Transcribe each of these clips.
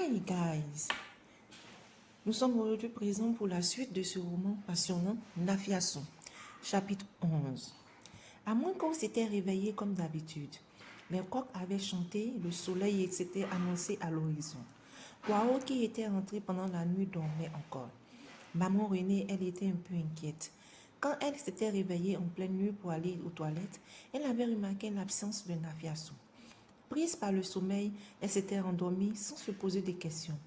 Hi guys, nous sommes aujourd'hui présents pour la suite de ce roman passionnant, Nafiason, chapitre 11. À moins qu'on s'était réveillé comme d'habitude, les coqs avaient chanté, le soleil s'était annoncé à l'horizon. Kwao, qui était rentré pendant la nuit, dormait encore. Maman Renée, elle était un peu inquiète. Quand elle s'était réveillée en pleine nuit pour aller aux toilettes, elle avait remarqué l'absence de Nafiason. Prise par le sommeil, elle s'était endormie sans se poser de questions.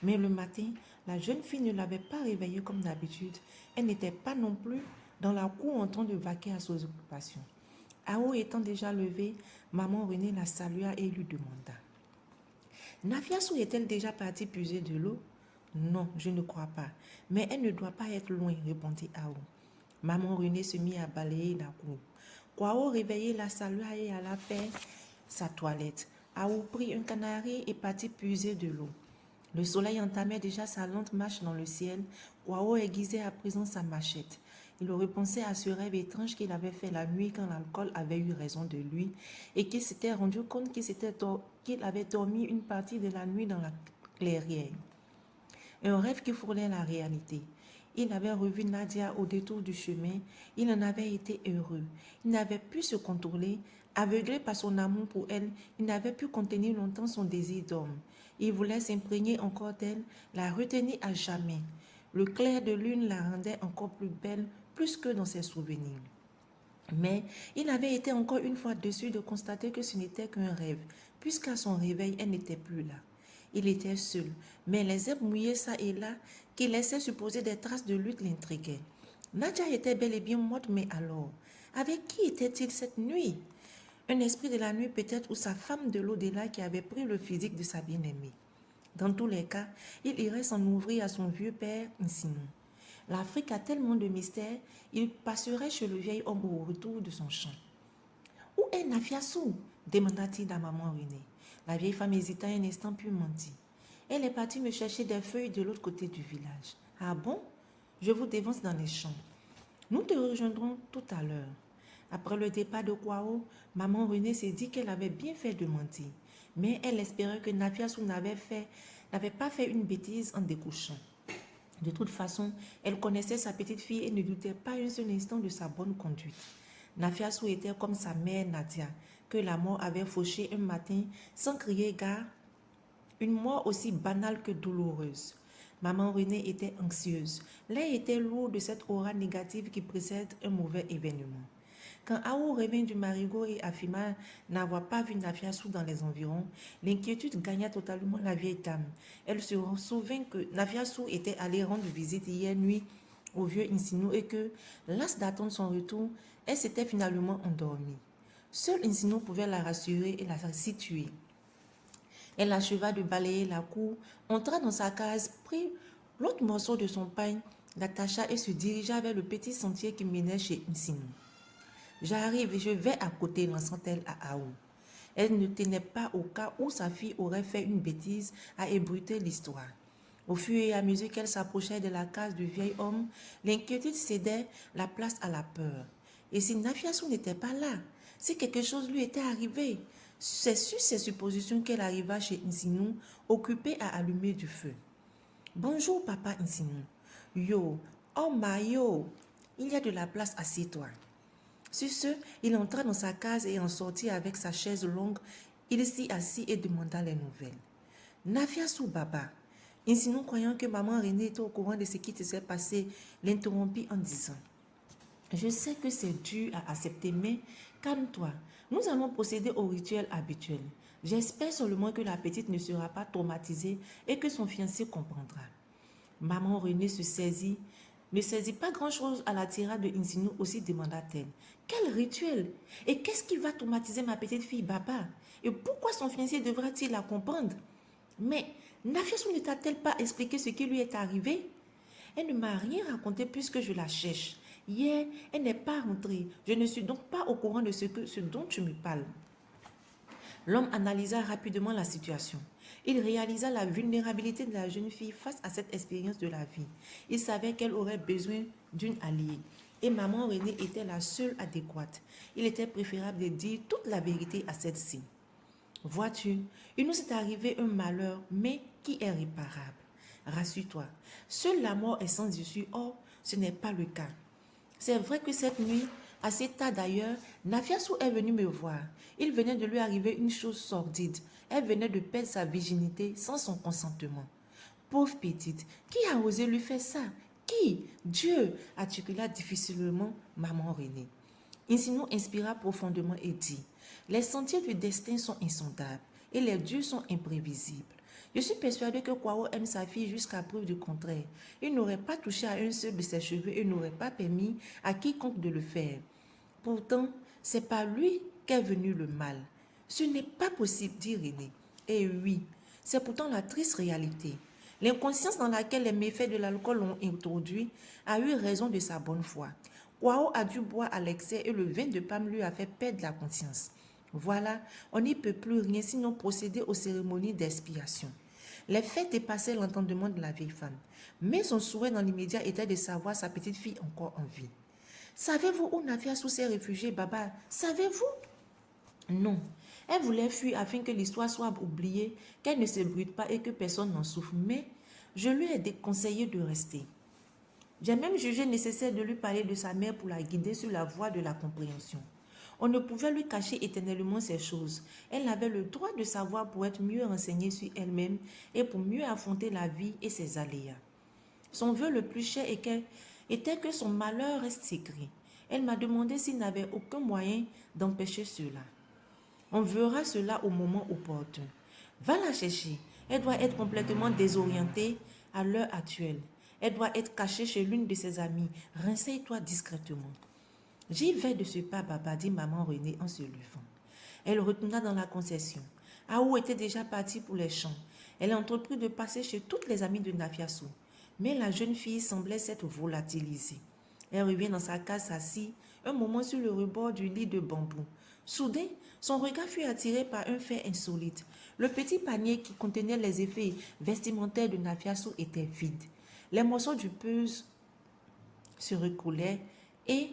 Mais le matin, la jeune fille ne l'avait pas réveillée comme d'habitude. Elle n'était pas non plus dans la cour en train de vaquer à ses occupations. Ao étant déjà levée, maman Renée la salua et lui demanda: Nafiason est-elle déjà partie puiser de l'eau? Non, je ne crois pas. Mais elle ne doit pas être loin, répondit Ao. Maman Renée se mit à balayer la cour. Kwao réveillé la salua et alla faire sa toilette. Ao prit un canari et partit puiser de l'eau. Le soleil entamait déjà sa lente marche dans le ciel. Kwao aiguisait à présent sa machette. Il repensait à ce rêve étrange qu'il avait fait la nuit quand l'alcool avait eu raison de lui et qu'il s'était rendu compte qu'il avait dormi une partie de la nuit dans la clairière. Un rêve qui frôlait la réalité. Il avait revu Nadia au détour du chemin. Il en avait été heureux. Il n'avait pu se contrôler. Aveuglé par son amour pour elle, il n'avait pu contenir longtemps son désir d'homme. Il voulait s'imprégner encore d'elle, la retenir à jamais. Le clair de lune la rendait encore plus belle, plus que dans ses souvenirs. Mais il avait été encore une fois déçu de constater que ce n'était qu'un rêve, puisqu'à son réveil, elle n'était plus là. Il était seul, mais les herbes mouillées çà et là, qui laissaient supposer des traces de lutte, l'intriguaient. Nadia était bel et bien morte, mais alors, avec qui était-il cette nuit? Un esprit de la nuit peut-être, ou sa femme de l'au-delà qui avait pris le physique de sa bien-aimée. Dans tous les cas, il irait s'en ouvrir à son vieux père Nsinu. L'Afrique a tellement de mystères, il passerait chez le vieil homme au retour de son champ. Où est Nafiason? Demanda-t-il à maman Renée. La vieille femme hésita un instant puis mentit. Elle est partie me chercher des feuilles de l'autre côté du village. Ah bon? Je vous dévance dans les champs. Nous te rejoindrons tout à l'heure. Après le départ de Kwao, maman Renée s'est dit qu'elle avait bien fait de mentir. Mais elle espérait que Nafiason n'avait pas fait une bêtise en découchant. De toute façon, elle connaissait sa petite fille et ne doutait pas un seul instant de sa bonne conduite. Nafiason était comme sa mère Nadia, que la mort avait fauchée un matin sans crier gare, une mort aussi banale que douloureuse. Maman Renée était anxieuse. L'air était lourd de cette aura négative qui précède un mauvais événement. Quand Ao revint du marigot et affirma n'avoir pas vu Nafiason dans les environs, l'inquiétude gagna totalement la vieille dame. Elle se souvint que Nafiason était allé rendre visite hier nuit au vieux Nsinu et que, lasse d'attendre son retour, elle s'était finalement endormie. Seul Nsinu pouvait la rassurer et la situer. Elle acheva de balayer la cour, entra dans sa case, prit l'autre morceau de son pain, l'attacha et se dirigea vers le petit sentier qui menait chez Nsinu. J'arrive et je vais à côté, lançant-elle à Ao. Elle ne tenait pas au cas où sa fille aurait fait une bêtise à ébruiter l'histoire. Au fur et à mesure qu'elle s'approchait de la case du vieil homme, l'inquiétude cédait la place à la peur. Et si Nafiason n'était pas là, si quelque chose lui était arrivé, c'est sur ces suppositions qu'elle arriva chez Nsinu, occupée à allumer du feu. Bonjour, papa Nsinu. Yo, oh ma yo, il y a de la place, assieds-toi. Sur ce, il entra dans sa case et en sortit avec sa chaise longue. Il s'y assit et demanda les nouvelles. Nafiason Baba. Nsinu, croyant que maman Renée était au courant de ce qui s'est passé, l'interrompit en disant: Je sais que c'est dur à accepter, mais calme-toi. Nous allons procéder au rituel habituel. J'espère seulement que la petite ne sera pas traumatisée et que son fiancé comprendra. Maman Renée ne saisit pas grand-chose à la tirade de Nsinu, aussi demanda-t-elle. Quel rituel? Et qu'est-ce qui va traumatiser ma petite fille Baba? Et pourquoi son fiancé devra-t-il la comprendre? Mais Nafiason ne t'a-t-elle pas expliqué ce qui lui est arrivé? Elle ne m'a rien raconté puisque je la cherche. Hier, elle n'est pas rentrée. Je ne suis donc pas au courant de ce dont tu me parles. L'homme analysa rapidement la situation. Il réalisa la vulnérabilité de la jeune fille face à cette expérience de la vie. Il savait qu'elle aurait besoin d'une alliée. Et maman Renée était la seule adéquate. Il était préférable de dire toute la vérité à celle-ci. Vois-tu, il nous est arrivé un malheur, mais qui est réparable. Rassure-toi, seule la mort est sans issue, or ce n'est pas le cas. C'est vrai que cette nuit, assez tard d'ailleurs, Nafiassou est venu me voir. Il venait de lui arriver une chose sordide. Elle venait de perdre sa virginité sans son consentement. Pauvre petite, qui a osé lui faire ça? Qui? Dieu, articula difficilement maman Renée. Insino inspira profondément et dit, les sentiers du destin sont insondables et les dieux sont imprévisibles. Je suis persuadée que Kwao aime sa fille jusqu'à preuve du contraire. Il n'aurait pas touché à un seul de ses cheveux et n'aurait pas permis à quiconque de le faire. Pourtant, c'est par lui qu'est venu le mal. Ce n'est pas possible, dit René. Et oui, c'est pourtant la triste réalité. L'inconscience dans laquelle les méfaits de l'alcool l'ont introduit a eu raison de sa bonne foi. Kwao a dû boire à l'excès et le vin de Pam lui a fait perdre la conscience. Voilà, on n'y peut plus rien sinon procéder aux cérémonies d'expiation. Les faits dépassaient l'entendement de la vieille femme, mais son souhait dans l'immédiat était de savoir sa petite fille encore en vie. Savez-vous où Nafiassou s'est réfugiée, Baba? Savez-vous? Non. Elle voulait fuir afin que l'histoire soit oubliée, qu'elle ne se brûle pas et que personne n'en souffre, mais je lui ai déconseillé de rester. J'ai même jugé nécessaire de lui parler de sa mère pour la guider sur la voie de la compréhension. On ne pouvait lui cacher éternellement ces choses. Elle avait le droit de savoir pour être mieux renseignée sur elle-même et pour mieux affronter la vie et ses aléas. Son vœu le plus cher était que son malheur reste secret. Elle m'a demandé s'il n'avait aucun moyen d'empêcher cela. On verra cela au moment opportun. Va la chercher. Elle doit être complètement désorientée à l'heure actuelle. Elle doit être cachée chez l'une de ses amies. Renseigne-toi discrètement. J'y vais de ce pas, Baba, dit maman Renée en se levant. Elle retourna dans la concession. Aou était déjà partie pour les champs. Elle entreprit de passer chez toutes les amies de Nafiassou. Mais la jeune fille semblait s'être volatilisée. Elle revient dans sa case assise, un moment sur le rebord du lit de bambou. Soudain, son regard fut attiré par un fait insolite. Le petit panier qui contenait les effets vestimentaires de Nafiassou était vide. Les morceaux du puzzle se recollaient et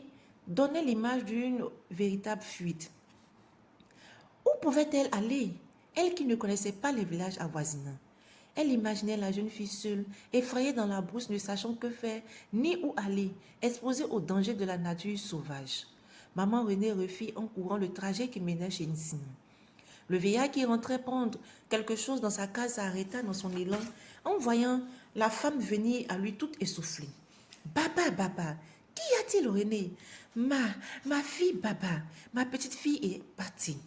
donnaient l'image d'une véritable fuite. Où pouvait-elle aller, elle qui ne connaissait pas les villages avoisinants? Elle imaginait la jeune fille seule, effrayée dans la brousse, ne sachant que faire ni où aller, exposée aux dangers de la nature sauvage. Maman Renée refit en courant le trajet qui menait chez Nissine. Le vieillard qui rentrait prendre quelque chose dans sa case s'arrêta dans son élan en voyant la femme venir à lui toute essoufflée. Baba, Baba, qu'y a-t-il, René? Ma fille, Baba, ma petite fille est partie.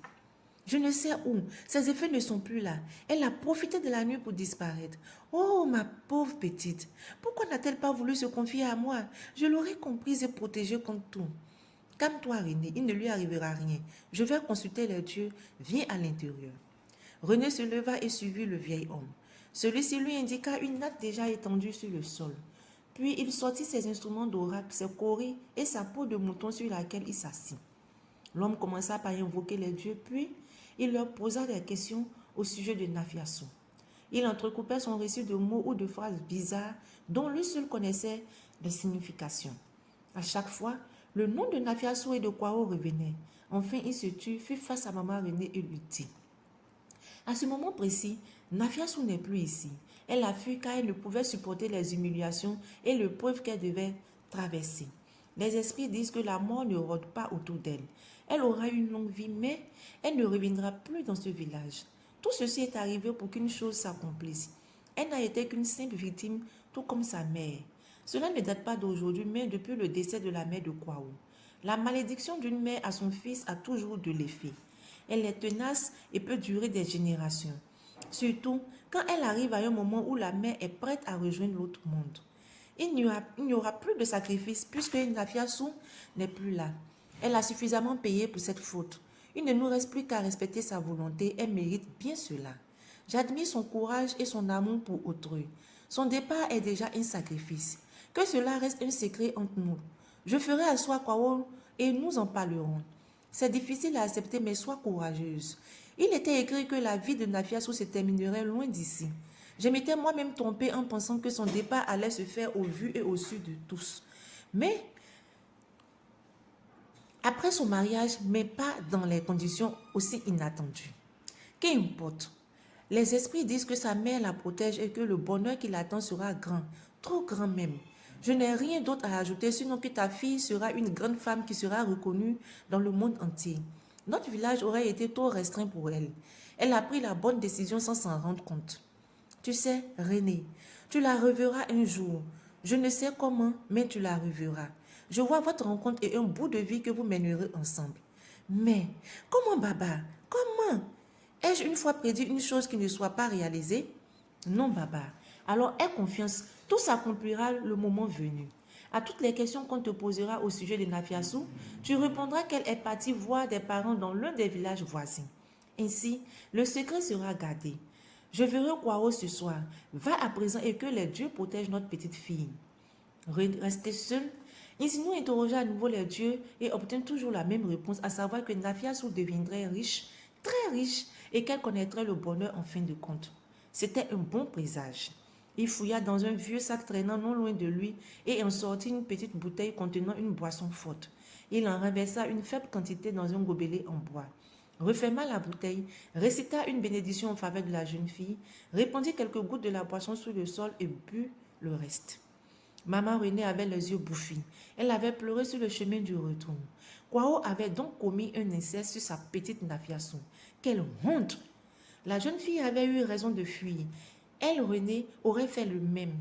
Je ne sais où. Ses effets ne sont plus là. Elle a profité de la nuit pour disparaître. Oh, ma pauvre petite. Pourquoi n'a-t-elle pas voulu se confier à moi? Je l'aurais comprise et protégée contre tout. Calme-toi, René. Il ne lui arrivera rien. Je vais consulter les dieux. Viens à l'intérieur. René se leva et suivit le vieil homme. Celui-ci lui indiqua une natte déjà étendue sur le sol. Puis il sortit ses instruments d'oracle, ses coris et sa peau de mouton sur laquelle il s'assit. L'homme commença par invoquer les dieux, puis il leur posa des questions au sujet de Nafiassou. Il entrecoupait son récit de mots ou de phrases bizarres dont lui seul connaissait les significations. À chaque fois, le nom de Nafiassou et de Kwao revenait. Enfin, il se tut, fut face à maman Renée et lui dit: à ce moment précis, Nafiassou n'est plus ici. Elle a fui car elle ne pouvait supporter les humiliations et l'épreuve qu'elle devait traverser. Les esprits disent que la mort ne rôde pas autour d'elle. Elle aura une longue vie, mais elle ne reviendra plus dans ce village. Tout ceci est arrivé pour qu'une chose s'accomplisse. Elle n'a été qu'une simple victime, tout comme sa mère. Cela ne date pas d'aujourd'hui, mais depuis le décès de la mère de Kwao. La malédiction d'une mère à son fils a toujours de l'effet. Elle est tenace et peut durer des générations. Surtout quand elle arrive à un moment où la mère est prête à rejoindre l'autre monde. Il n'y aura plus de sacrifice puisque Nafiassou n'est plus là. Elle a suffisamment payé pour cette faute. Il ne nous reste plus qu'à respecter sa volonté. Elle mérite bien cela. J'admire son courage et son amour pour autrui. Son départ est déjà un sacrifice. Que cela reste un secret entre nous. Je ferai asseoir Kwao et nous en parlerons. C'est difficile à accepter, mais sois courageuse. Il était écrit que la vie de Nafiassou se terminerait loin d'ici. Je m'étais moi-même trompée en pensant que son départ allait se faire au vu et au su de tous. Mais après son mariage, mais pas dans les conditions aussi inattendues. Qu'importe. Les esprits disent que sa mère la protège et que le bonheur qui l'attend sera grand, trop grand même. Je n'ai rien d'autre à ajouter, sinon que ta fille sera une grande femme qui sera reconnue dans le monde entier. Notre village aurait été trop restreint pour elle. Elle a pris la bonne décision sans s'en rendre compte. Tu sais, René, tu la reverras un jour. Je ne sais comment, mais tu la reverras. Je vois votre rencontre et un bout de vie que vous mènerez ensemble. Mais, comment, Baba? Comment? Ai-je une fois prédit une chose qui ne soit pas réalisée? Non, Baba. Alors aie confiance, tout s'accomplira le moment venu. À toutes les questions qu'on te posera au sujet de Nafiassou, tu répondras qu'elle est partie voir des parents dans l'un des villages voisins. Ainsi, le secret sera gardé. Je verrai Kwao ce soir. Va à présent et que les dieux protègent notre petite fille. Rester seul, Isinou interrogea à nouveau les dieux et obtint toujours la même réponse, à savoir que Nafiassou deviendrait riche, très riche, et qu'elle connaîtrait le bonheur en fin de compte. C'était un bon présage. Il fouilla dans un vieux sac traînant non loin de lui et en sortit une petite bouteille contenant une boisson forte. Il en renversa une faible quantité dans un gobelet en bois, referma la bouteille, récita une bénédiction en faveur de la jeune fille, répandit quelques gouttes de la boisson sur le sol et but le reste. Maman Renée avait les yeux bouffis. Elle avait pleuré sur le chemin du retour. Kwao avait donc commis un inceste sur sa petite Nafiassou. Quelle honte! La jeune fille avait eu raison de fuir. Elle, Renée, aurait fait le même.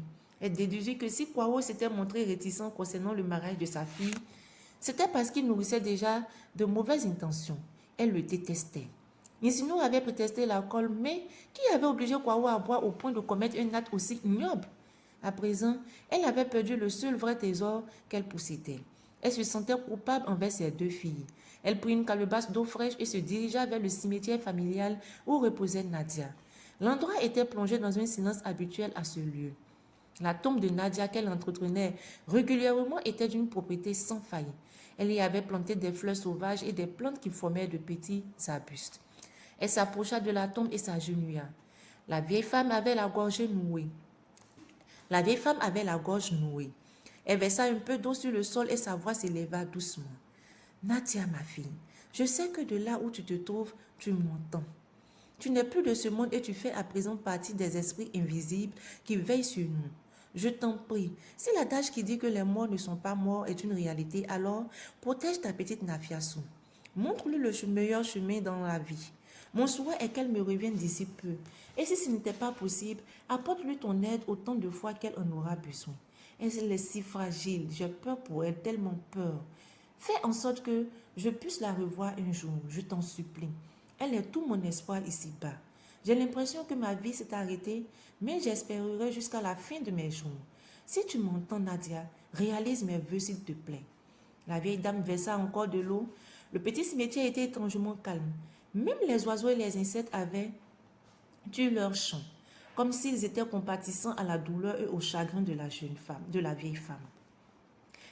Elle déduisit que si Kwao s'était montré réticent concernant le mariage de sa fille, c'était parce qu'il nourrissait déjà de mauvaises intentions. Elle le détestait. Isinou avait prétesté l'alcool, mais qui avait obligé Kwao à boire au point de commettre un acte aussi ignoble? À présent, elle avait perdu le seul vrai trésor qu'elle possédait. Elle se sentait coupable envers ses deux filles. Elle prit une calebasse d'eau fraîche et se dirigea vers le cimetière familial où reposait Nadia. L'endroit était plongé dans un silence habituel à ce lieu. La tombe de Nadia qu'elle entretenait régulièrement était d'une propreté sans faille. Elle y avait planté des fleurs sauvages et des plantes qui formaient de petits arbustes. Elle s'approcha de la tombe et s'agenouilla. La vieille femme avait la gorge nouée. Elle versa un peu d'eau sur le sol et sa voix s'éleva doucement. Nadia, ma fille, je sais que de là où tu te trouves, tu m'entends. Tu n'es plus de ce monde et tu fais à présent partie des esprits invisibles qui veillent sur nous. Je t'en prie, si l'adage qui dit que les morts ne sont pas morts est une réalité, alors protège ta petite Nafiassou. Montre-lui le meilleur chemin dans la vie. Mon souhait est qu'elle me revienne d'ici peu. Et si ce n'était pas possible, apporte-lui ton aide autant de fois qu'elle en aura besoin. Elle est si fragile, j'ai peur pour elle, tellement peur. Fais en sorte que je puisse la revoir un jour, je t'en supplie. Elle est tout mon espoir ici-bas. J'ai l'impression que ma vie s'est arrêtée, mais j'espérerai jusqu'à la fin de mes jours. Si tu m'entends, Nadia, réalise mes vœux, s'il te plaît. La vieille dame versa encore de l'eau. Le petit cimetière était étrangement calme. Même les oiseaux et les insectes avaient dû leur chant, comme s'ils étaient compatissants à la douleur et au chagrin de la jeune femme, de la vieille femme.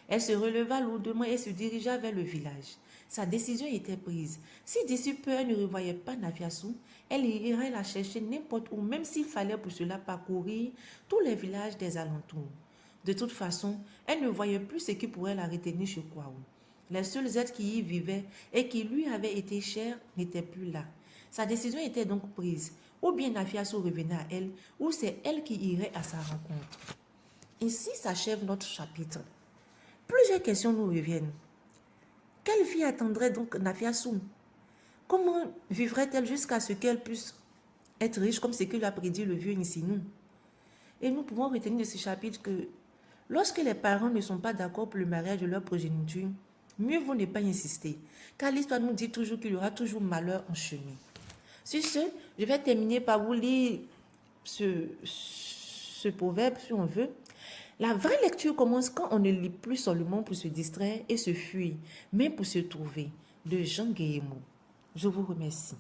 Elle se releva lourdement et se dirigea vers le village. Sa décision était prise. Si d'ici peu elle ne revoyait pas Nafiassou, elle irait la chercher n'importe où, même s'il fallait pour cela parcourir tous les villages des alentours. De toute façon, elle ne voyait plus ce qui pourrait la retenir chez Kwao. Les seuls êtres qui y vivaient et qui lui avaient été chers n'étaient plus là. Sa décision était donc prise. Ou bien Nafiassou revenait à elle, ou c'est elle qui irait à sa rencontre. Ici s'achève notre chapitre. Plusieurs questions nous reviennent. Quelle vie attendrait donc Nafiassou? Comment vivrait-elle jusqu'à ce qu'elle puisse être riche comme ce que lui a prédit le vieux Nisinou? Et nous pouvons retenir de ce chapitre que lorsque les parents ne sont pas d'accord pour le mariage de leur progéniture, mieux vaut ne pas insister, car l'histoire nous dit toujours qu'il y aura toujours malheur en chemin. Sur ce, je vais terminer par vous lire ce proverbe, si on veut. La vraie lecture commence quand on ne lit plus seulement pour se distraire et se fuir, mais pour se trouver. De Jean Guillemot. Je vous remercie.